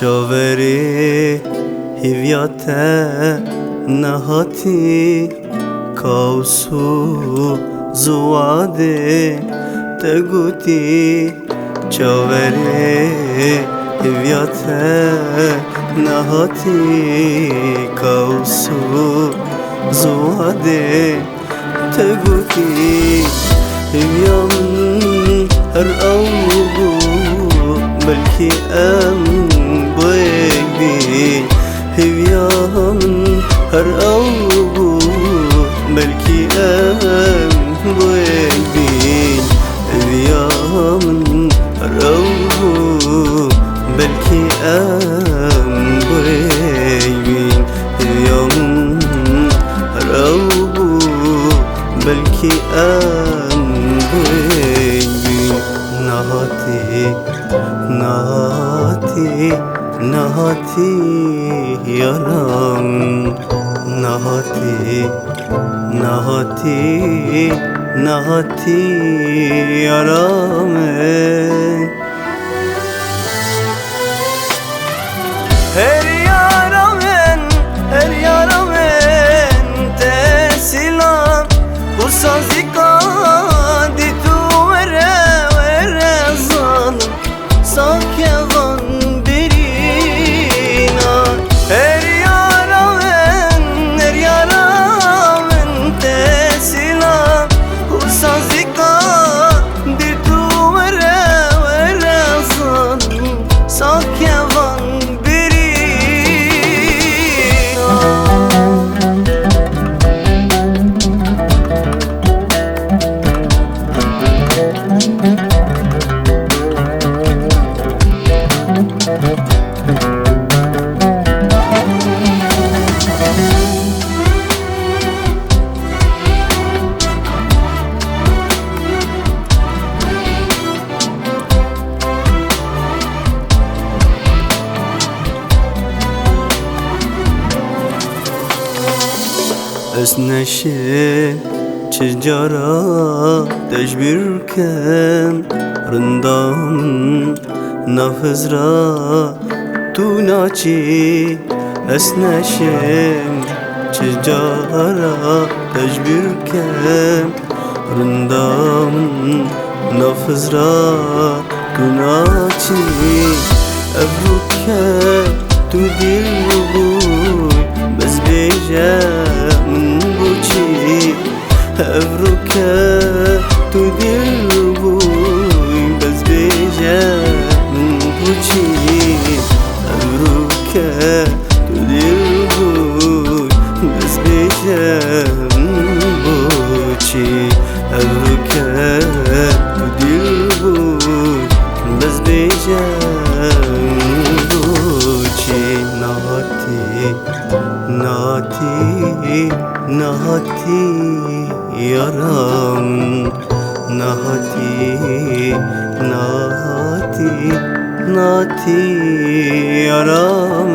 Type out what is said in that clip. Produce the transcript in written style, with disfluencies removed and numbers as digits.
چاوری هیویاته نهاتی کاوسو زواده تگوتی چاوری هیویاته نهاتی کاوسو زواده تگوتی هیویامن هر اوگو بلکی بويبي هويامن هر اوبو بلكي بويبي هويامن هر اوبو بلكي بويبي هويامن هر اوبو بلكي بويبي نهاتي نهاتي نهاتي yaram nahati nahati nahati yaram her yaramen tesilam bu sazika ditu vere zalim sakevan her yaramen tesilam Ursazika ditu vere zalim sakevan اسنشین چجارا تجبیر کن رندام نفذ را تو ناچی اسنشین چجارا تجبیر کن رندام نفذ را تو ناچی ابروکه تو دل بگوی بس بیجم أبروك تدير بوي بس بيجا من بوشي أبروك تدير بوي بس بيجا من بوشي أبروك تدير بوي بس بيجا من بوشي نهاتي نهاتي yaram nahati nahati nahati yaram